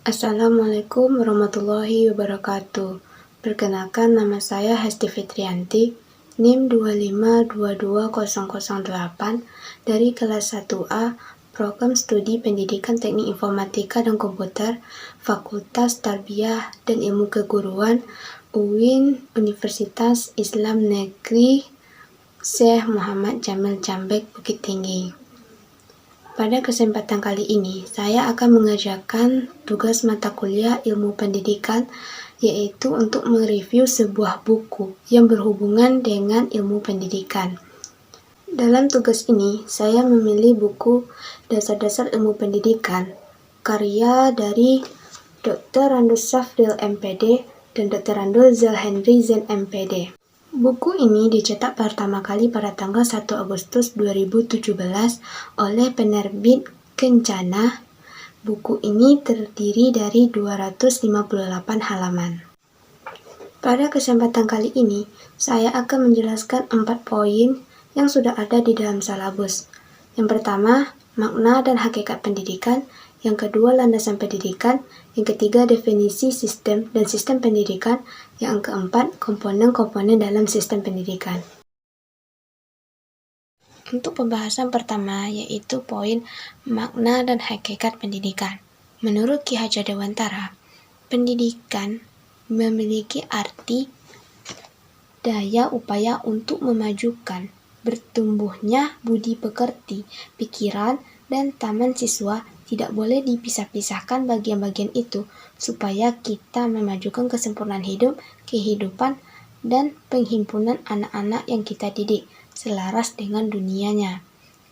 Assalamualaikum warahmatullahi wabarakatuh. Perkenalkan, nama saya Hesti Fitrianti, NIM 2522008 dari kelas 1A, Program Studi Pendidikan Teknik Informatika dan Komputer, Fakultas Tarbiyah dan Ilmu Keguruan, UIN, Universitas Islam Negeri Syekh Muhammad Jamil Cambek, Bukit Tinggi. Pada kesempatan kali ini, saya akan mengerjakan tugas mata kuliah ilmu pendidikan, yaitu untuk mereview sebuah buku yang berhubungan dengan ilmu pendidikan. Dalam tugas ini, saya memilih buku Dasar-Dasar Ilmu Pendidikan, karya dari Dr. Randus Safdil MPD dan Dr. Randul Zalhendri Zen MPD. Buku ini dicetak pertama kali pada tanggal 1 Agustus 2017 oleh penerbit Kencana. Buku ini terdiri dari 258 halaman. Pada kesempatan kali ini, saya akan menjelaskan 4 poin yang sudah ada di dalam salabus. Yang pertama, makna dan hakikat pendidikan. Yang kedua, landasan pendidikan. Yang ketiga, definisi sistem dan sistem pendidikan. Yang keempat, komponen-komponen dalam sistem pendidikan. Untuk pembahasan pertama, yaitu poin makna dan hakikat pendidikan. Menurut Ki Hajar Dewantara, pendidikan memiliki arti daya upaya untuk memajukan bertumbuhnya budi pekerti, pikiran, dan taman siswa. Tidak boleh dipisah-pisahkan bagian-bagian itu, supaya kita memajukan kesempurnaan hidup, kehidupan, dan penghimpunan anak-anak yang kita didik, selaras dengan dunianya.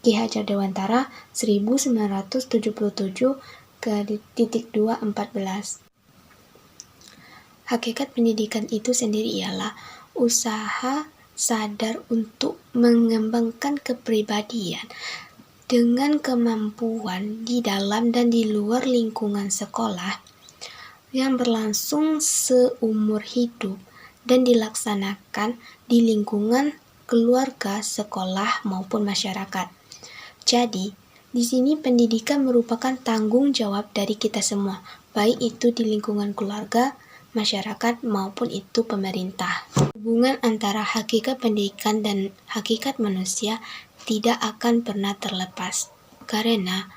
Ki Hajar Dewantara 1977-2-14. Hakikat pendidikan itu sendiri ialah usaha sadar untuk mengembangkan kepribadian dengan kemampuan di dalam dan di luar lingkungan sekolah yang berlangsung seumur hidup dan dilaksanakan di lingkungan keluarga, sekolah, maupun masyarakat. Jadi, di sini pendidikan merupakan tanggung jawab dari kita semua, baik itu di lingkungan keluarga, masyarakat, maupun itu pemerintah. Hubungan antara hakikat pendidikan dan hakikat manusia tidak akan pernah terlepas, karena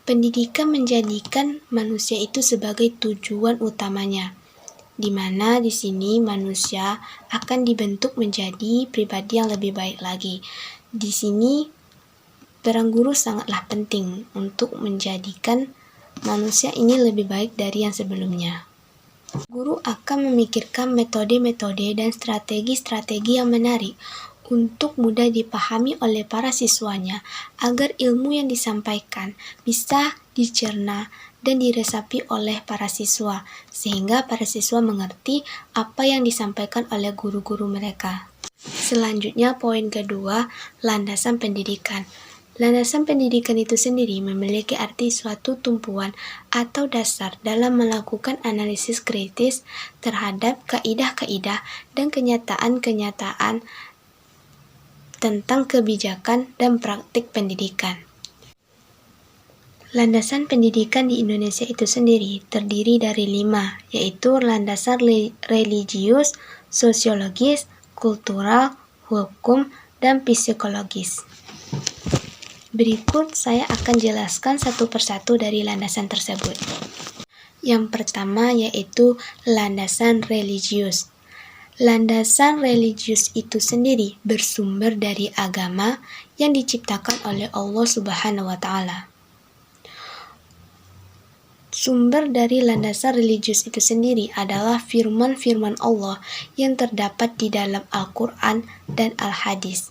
pendidikan menjadikan manusia itu sebagai tujuan utamanya, di mana di sini manusia akan dibentuk menjadi pribadi yang lebih baik lagi. Di sini peran guru sangatlah penting untuk menjadikan manusia ini lebih baik dari yang sebelumnya. Guru akan memikirkan metode-metode dan strategi-strategi yang menarik untuk mudah dipahami oleh para siswanya, agar ilmu yang disampaikan bisa dicerna dan diresapi oleh para siswa, sehingga para siswa mengerti apa yang disampaikan oleh guru-guru mereka. Selanjutnya, poin kedua, landasan pendidikan. Landasan pendidikan itu sendiri memiliki arti suatu tumpuan atau dasar dalam melakukan analisis kritis terhadap kaidah-kaidah dan kenyataan-kenyataan tentang kebijakan dan praktik pendidikan. Landasan pendidikan di Indonesia itu sendiri terdiri dari 5, yaitu landasan religius, sosiologis, kultural, hukum, dan psikologis. Berikut saya akan jelaskan satu persatu dari landasan tersebut. Yang pertama yaitu landasan religius. Landasan religius itu sendiri bersumber dari agama yang diciptakan oleh Allah Subhanahu wa Ta'ala. Sumber dari landasan religius itu sendiri adalah firman-firman Allah yang terdapat di dalam Al-Quran dan Al-Hadis.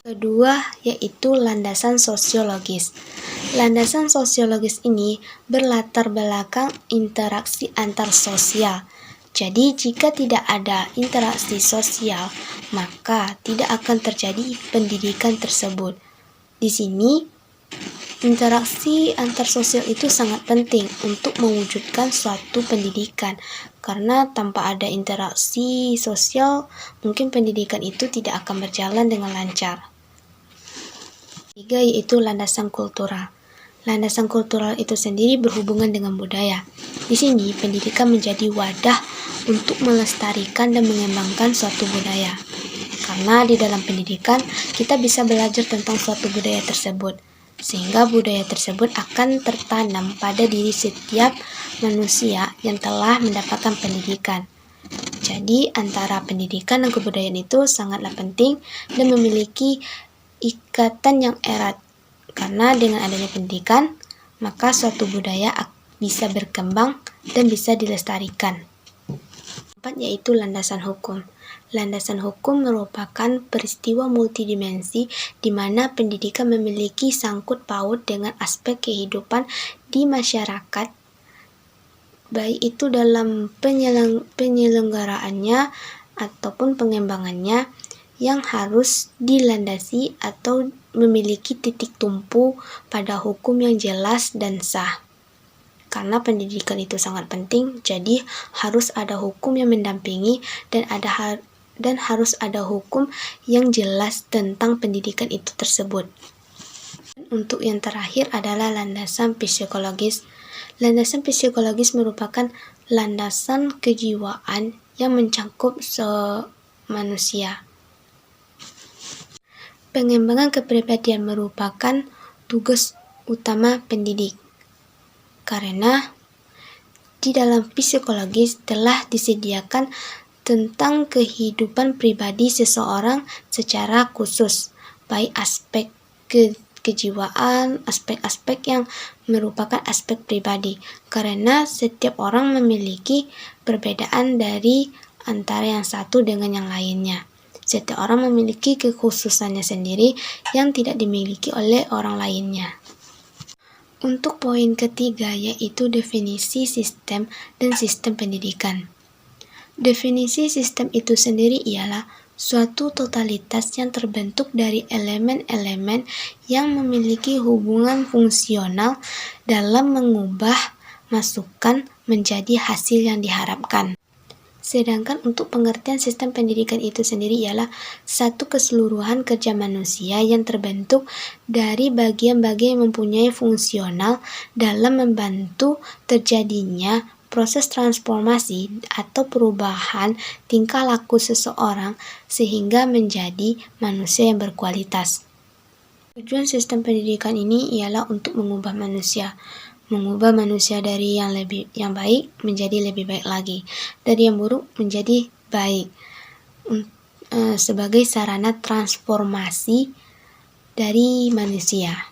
Kedua yaitu landasan sosiologis. Landasan sosiologis ini berlatar belakang interaksi antar sosial. Jadi jika tidak ada interaksi sosial, maka tidak akan terjadi pendidikan tersebut. Di sini interaksi antar sosial itu sangat penting untuk mewujudkan suatu pendidikan, karena tanpa ada interaksi sosial, mungkin pendidikan itu tidak akan berjalan dengan lancar. Ketiga yaitu landasan kultural. Landasan kultural itu sendiri berhubungan dengan budaya. Di sini, pendidikan menjadi wadah untuk melestarikan dan mengembangkan suatu budaya. Karena di dalam pendidikan, kita bisa belajar tentang suatu budaya tersebut, sehingga budaya tersebut akan tertanam pada diri setiap manusia yang telah mendapatkan pendidikan. Jadi, antara pendidikan dan kebudayaan itu sangatlah penting dan memiliki ikatan yang erat. Karena dengan adanya pendidikan, maka suatu budaya bisa berkembang dan bisa dilestarikan. Keempat, yaitu landasan hukum. Landasan hukum merupakan peristiwa multidimensi di mana pendidikan memiliki sangkut paut dengan aspek kehidupan di masyarakat, baik itu dalam penyelenggaraannya ataupun pengembangannya, yang harus dilandasi atau memiliki titik tumpu pada hukum yang jelas dan sah. Karena pendidikan itu sangat penting, jadi harus ada hukum yang mendampingi dan harus ada hukum yang jelas tentang pendidikan itu tersebut. Untuk yang terakhir adalah landasan psikologis. Landasan psikologis merupakan landasan kejiwaan yang mencakup manusia. Pengembangan kepribadian merupakan tugas utama pendidik. Karena di dalam psikologis telah disediakan tentang kehidupan pribadi seseorang secara khusus, baik aspek kejiwaan, aspek-aspek yang merupakan aspek pribadi. Karena setiap orang memiliki perbedaan dari antara yang satu dengan yang lainnya. Setiap orang memiliki kekhususannya sendiri yang tidak dimiliki oleh orang lainnya. Untuk poin ketiga, yaitu definisi sistem dan sistem pendidikan. Definisi sistem itu sendiri ialah suatu totalitas yang terbentuk dari elemen-elemen yang memiliki hubungan fungsional dalam mengubah masukan menjadi hasil yang diharapkan. Sedangkan untuk pengertian sistem pendidikan itu sendiri ialah satu keseluruhan kerja manusia yang terbentuk dari bagian-bagian yang mempunyai fungsional dalam membantu terjadinya proses transformasi atau perubahan tingkah laku seseorang sehingga menjadi manusia yang berkualitas. Tujuan sistem pendidikan ini ialah untuk mengubah manusia dari yang baik menjadi lebih baik lagi, dari yang buruk menjadi baik, sebagai sarana transformasi dari manusia.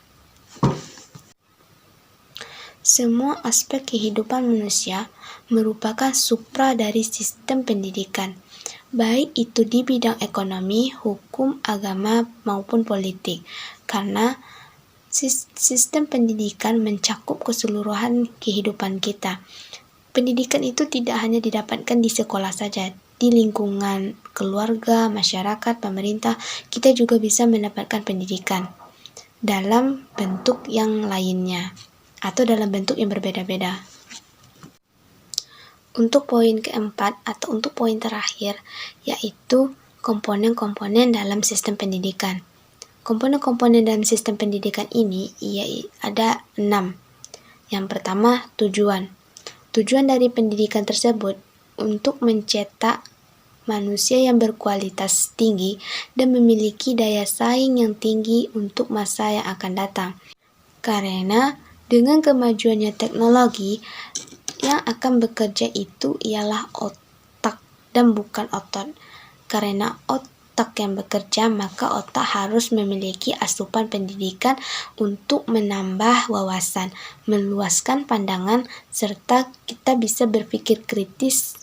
Semua aspek kehidupan manusia merupakan supra dari sistem pendidikan, baik itu di bidang ekonomi, hukum, agama, maupun politik, karena sistem pendidikan mencakup keseluruhan kehidupan kita. Pendidikan itu tidak hanya didapatkan di sekolah saja, di lingkungan keluarga, masyarakat, pemerintah, kita juga bisa mendapatkan pendidikan dalam bentuk yang lainnya atau dalam bentuk yang berbeda-beda. Untuk poin keempat atau untuk poin terakhir, yaitu komponen-komponen dalam sistem pendidikan. Komponen-komponen dalam sistem pendidikan ini ada 6. Yang pertama, tujuan. Tujuan dari pendidikan tersebut untuk mencetak manusia yang berkualitas tinggi dan memiliki daya saing yang tinggi untuk masa yang akan datang. Karena dengan kemajuannya teknologi, yang akan bekerja itu ialah otak dan bukan otot. Karena otak yang bekerja, maka otak harus memiliki asupan pendidikan untuk menambah wawasan, meluaskan pandangan, serta kita bisa berpikir kritis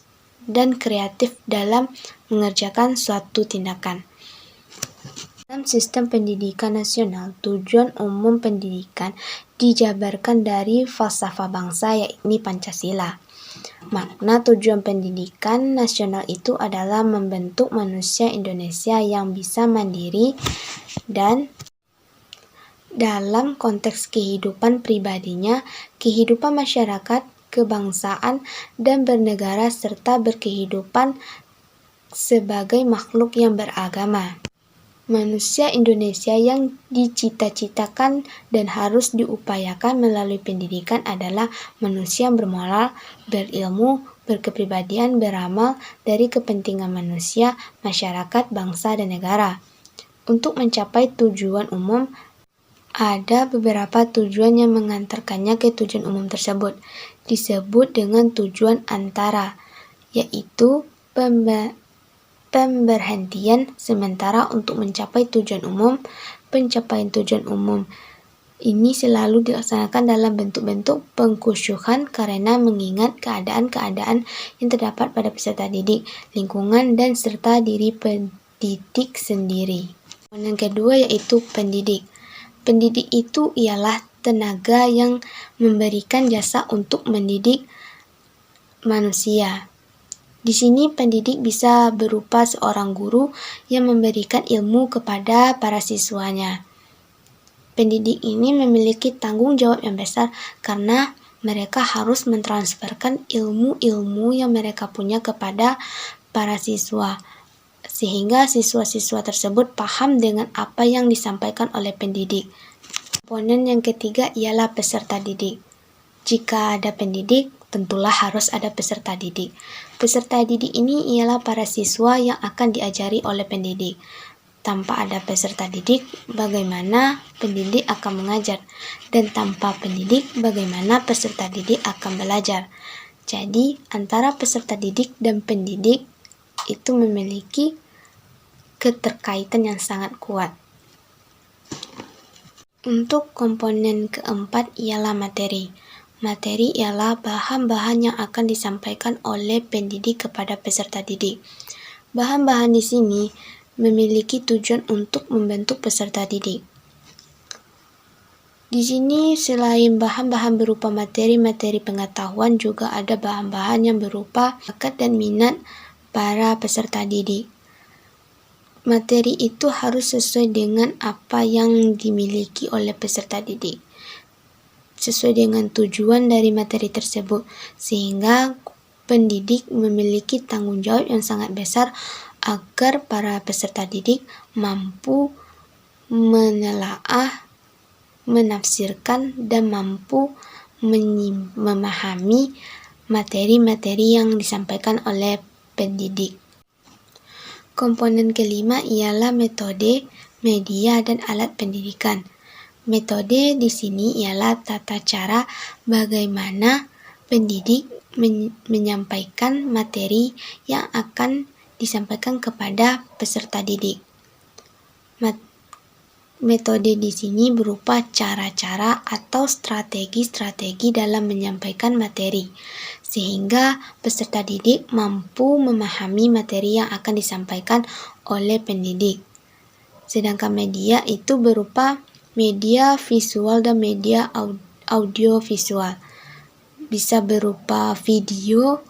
dan kreatif dalam mengerjakan suatu tindakan. Dalam sistem pendidikan nasional, tujuan umum pendidikan dijabarkan dari falsafah bangsa, yakni Pancasila. Makna tujuan pendidikan nasional itu adalah membentuk manusia Indonesia yang bisa mandiri dan dalam konteks kehidupan pribadinya, kehidupan masyarakat, kebangsaan, dan bernegara serta berkehidupan sebagai makhluk yang beragama. Manusia Indonesia yang dicita-citakan dan harus diupayakan melalui pendidikan adalah manusia yang bermoral, berilmu, berkepribadian, beramal dari kepentingan manusia, masyarakat, bangsa, dan negara. Untuk mencapai tujuan umum, ada beberapa tujuan yang mengantarkannya ke tujuan umum tersebut. Disebut dengan tujuan antara, yaitu pemberhentian sementara untuk mencapai tujuan umum. Pencapaian tujuan umum ini selalu dilaksanakan dalam bentuk-bentuk pengkhusyukan karena mengingat keadaan-keadaan yang terdapat pada peserta didik, lingkungan, dan serta diri pendidik sendiri. Yang kedua yaitu pendidik. Pendidik itu ialah tenaga yang memberikan jasa untuk mendidik manusia. Di sini pendidik bisa berupa seorang guru yang memberikan ilmu kepada para siswanya. Pendidik ini memiliki tanggung jawab yang besar karena mereka harus mentransferkan ilmu-ilmu yang mereka punya kepada para siswa, sehingga siswa-siswa tersebut paham dengan apa yang disampaikan oleh pendidik. Komponen yang ketiga ialah peserta didik. Jika ada pendidik, tentulah harus ada peserta didik. Peserta didik ini ialah para siswa yang akan diajari oleh pendidik. Tanpa ada peserta didik, bagaimana pendidik akan mengajar? Dan tanpa pendidik, bagaimana peserta didik akan belajar? Jadi, antara peserta didik dan pendidik itu memiliki keterkaitan yang sangat kuat. Untuk komponen keempat ialah materi. Materi ialah bahan-bahan yang akan disampaikan oleh pendidik kepada peserta didik. Bahan-bahan di sini memiliki tujuan untuk membentuk peserta didik. Di sini selain bahan-bahan berupa materi-materi pengetahuan, juga ada bahan-bahan yang berupa bakat dan minat para peserta didik. Materi itu harus sesuai dengan apa yang dimiliki oleh peserta didik, sesuai dengan tujuan dari materi tersebut, sehingga pendidik memiliki tanggung jawab yang sangat besar agar para peserta didik mampu menelaah, menafsirkan, dan mampu memahami materi-materi yang disampaikan oleh pendidik. Komponen kelima ialah metode, media, dan alat pendidikan. Metode di sini ialah tata cara bagaimana pendidik menyampaikan materi yang akan disampaikan kepada peserta didik. Metode di sini berupa cara-cara atau strategi-strategi dalam menyampaikan materi, sehingga peserta didik mampu memahami materi yang akan disampaikan oleh pendidik. Sedangkan media itu berupa media visual dan media audio visual. Bisa berupa video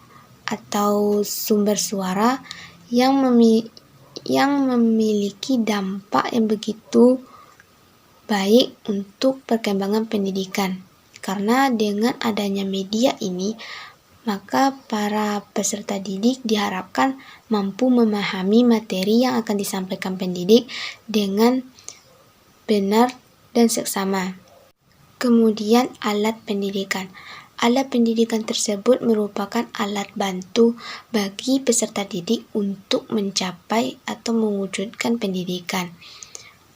atau sumber suara yang memiliki dampak yang begitu baik untuk perkembangan pendidikan. Karena dengan adanya media ini, maka para peserta didik diharapkan mampu memahami materi yang akan disampaikan pendidik dengan benar dan seksama. Kemudian alat pendidikan. Alat pendidikan tersebut merupakan alat bantu bagi peserta didik untuk mencapai atau mewujudkan pendidikan.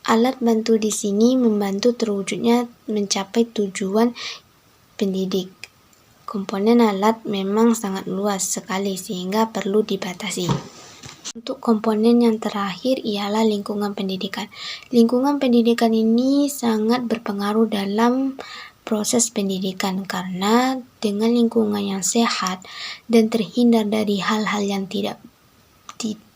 Alat bantu di sini membantu terwujudnya mencapai tujuan pendidik. Komponen alat memang sangat luas sekali sehingga perlu dibatasi. Untuk komponen yang terakhir ialah lingkungan pendidikan. Lingkungan pendidikan ini sangat berpengaruh dalam proses pendidikan karena dengan lingkungan yang sehat dan terhindar dari hal-hal yang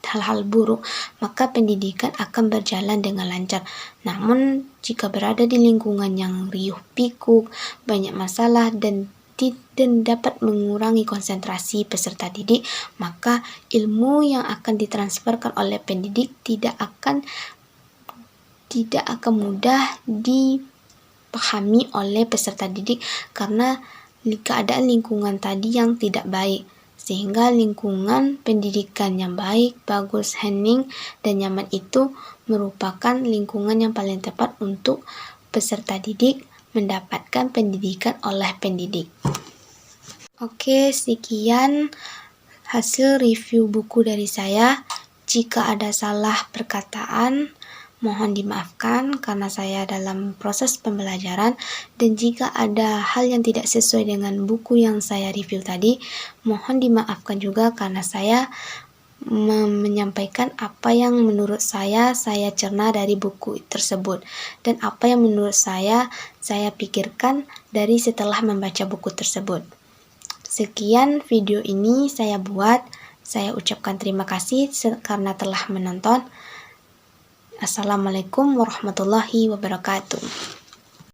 hal-hal buruk, maka pendidikan akan berjalan dengan lancar. Namun, jika berada di lingkungan yang riuh pikuk, banyak masalah, dan dapat mengurangi konsentrasi peserta didik, maka ilmu yang akan ditransferkan oleh pendidik tidak akan mudah dipahami oleh peserta didik karena keadaan lingkungan tadi yang tidak baik. Sehingga lingkungan pendidikan yang baik, bagus, hening, dan nyaman itu merupakan lingkungan yang paling tepat untuk peserta didik mendapatkan pendidikan oleh pendidik. Oke, sekian hasil review buku dari saya. Jika ada salah perkataan, mohon dimaafkan karena saya dalam proses pembelajaran, dan jika ada hal yang tidak sesuai dengan buku yang saya review tadi, mohon dimaafkan juga karena saya menyampaikan apa yang menurut saya cerna dari buku tersebut, dan apa yang menurut saya pikirkan dari setelah membaca buku tersebut. Sekian video ini saya buat. Saya ucapkan terima kasih karena telah menonton. Assalamualaikum warahmatullahi wabarakatuh.